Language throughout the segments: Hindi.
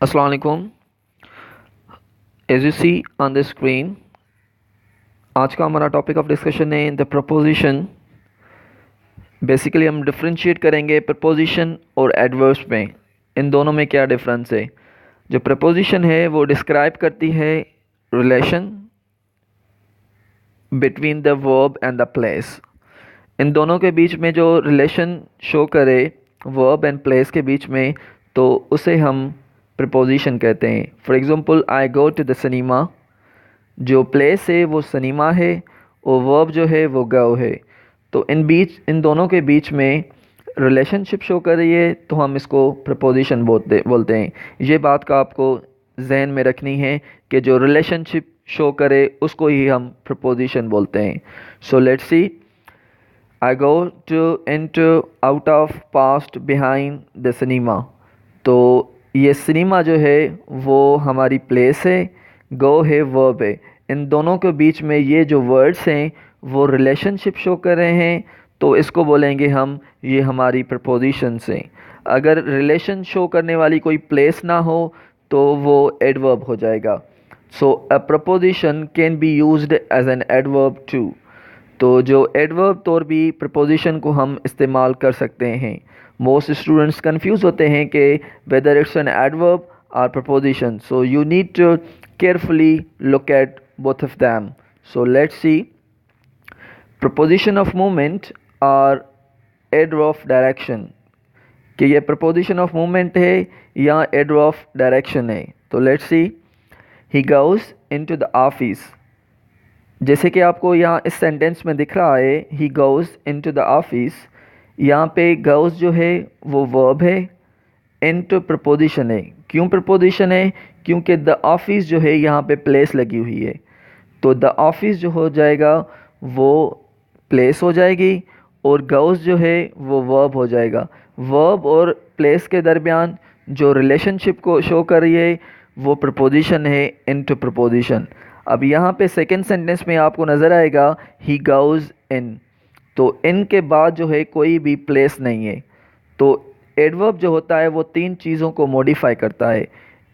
Assalamu alaikum. As you see on the screen, आज का हमारा टॉपिक ऑफ डिस्कशन है द प्रपोजिशन। बेसिकली हम डिफरेंशिएट करेंगे प्रपोजिशन और एडवर्ब्स में, इन दोनों में क्या डिफरेंस है। जो प्रपोजिशन है वो डिस्क्राइब करती है relation between the verb and the place. इन दोनों के बीच में जो रिलेशन शो करे वर्ब एंड प्लेस के बीच में, तो उसे हम प्रपोजिशन कहते हैं। For example, I go to the cinema. जो प्लेस है वो सिनेमा है और वर्ब जो है वो गो है। तो इन दोनों के बीच में रिलेशनशिप शो कर रही है, तो हम इसको प्रपोजिशन बोलते हैं। ये बात का आपको जहन में रखनी है कि जो रिलेशनशिप शो करे उसको ही हम प्रपोजिशन बोलते हैं। So let's see, I go to into out of past behind the cinema. तो ये सिनेमा जो है वो हमारी प्लेस है, गो है वर्ब है। इन दोनों के बीच में ये जो वर्ड्स हैं वो रिलेशनशिप शो कर रहे हैं, तो इसको बोलेंगे हम, ये हमारी प्रपोजिशंस हैं। अगर रिलेशन शो करने वाली कोई प्लेस ना हो तो वो एडवर्ब हो जाएगा। So a preposition can be used as an adverb too. तो जो एडवर्ब तौर भी प्रपोजिशन को हम इस्तेमाल कर सकते हैं। मोस्ट स्टूडेंट्स कंफ्यूज होते हैं कि वेदर इट्स एन एडवर्ब और preposition, so you need to carefully look at both of them. So let's see, proposition of movement or adverb of direction, कि ये proposition of movement है या adverb of direction है। तो let's see, he goes into the office। जैसे कि आपको यहाँ इस सेंटेंस में दिख रहा है he goes into the office, यहाँ पे goes जो है वो verb है, into प्रपोजिशन है। क्यों प्रपोजिशन है? क्योंकि द ऑफिस जो है यहाँ पे प्लेस लगी हुई है, तो द ऑफिस जो हो जाएगा वो प्लेस हो जाएगी और गोज़ जो है वो वर्ब हो जाएगा। वर्ब और प्लेस के दरमियान जो रिलेशनशिप को शो कर रही है वो प्रपोजिशन है, इनटू प्रपोजिशन। अब यहाँ पे सेकंड सेंटेंस में आपको नज़र आएगा ही गोज़ इन, तो इन के बाद जो है कोई भी प्लेस नहीं है। तो एडवर्ब जो होता है वो तीन चीज़ों को मॉडिफाई करता है,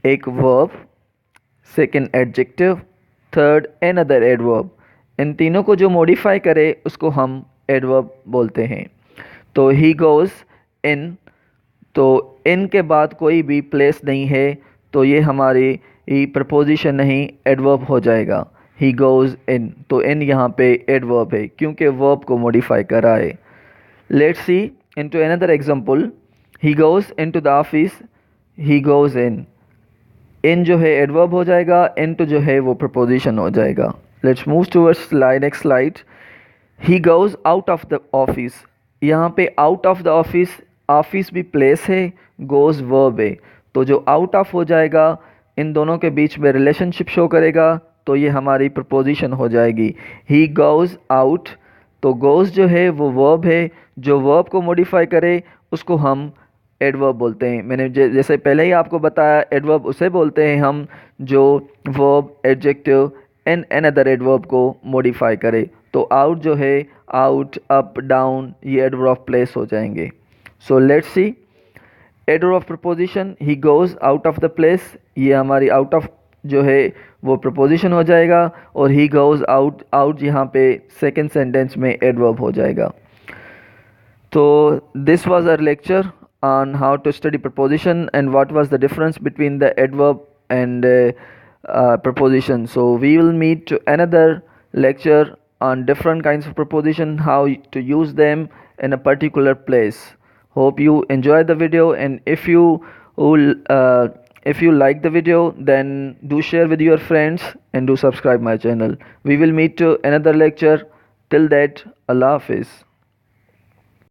एक verb, second adjective, third another adverb. इन तीनों को जो मॉडिफाई करे उसको हम एडवर्ब बोलते हैं। तो ही गोज़ इन, तो इन के बाद कोई भी प्लेस नहीं है, तो ये हमारी ही प्रपोजिशन नहीं एडवर्ब हो जाएगा। ही गोज़ इन, तो इन यहाँ पे एडवर्ब है क्योंकि वर्ब को मॉडिफाई करा है। Let's see into another example, he goes into the office, he goes in. In जो है एडवर्ब हो जाएगा, इनटू जो है वो प्रपोजिशन हो जाएगा। Let's move towards slide, next slide. He goes out of the office, यहाँ पे out of the office, office भी प्लेस है, गोज़ वर्ब है, तो जो आउट ऑफ हो जाएगा इन दोनों के बीच में रिलेशनशिप शो करेगा, तो ये हमारी प्रपोजिशन हो जाएगी। ही गोज़ आउट, तो गोज़ जो है वो वर्ब है, जो वर्ब को मॉडिफाई करे उसको हम एडवर्ब बोलते हैं। मैंने जैसे पहले ही आपको बताया, एडवर्ब उसे बोलते हैं हम जो verb, adjective and another adverb को मॉडिफाई करे। तो आउट जो है, आउट, अप, डाउन, ये एडवर्ब ऑफ प्लेस हो जाएंगे। सो let's C, adverb of preposition, he goes out of the place, ये हमारी आउट ऑफ जो है वो प्रपोजिशन हो जाएगा, और ही गोज़ आउट, आउट यहाँ पे सेकेंड सेंटेंस में एडवर्ब हो जाएगा। तो this was our lecture on how to study preposition and what was the difference between the adverb and preposition. So we will meet to another lecture on different kinds of preposition, how to use them in a particular place. Hope you enjoy the video, and if you like the video, then do share with your friends and do subscribe my channel. We will meet to another lecture. Till that, Allah Hafiz.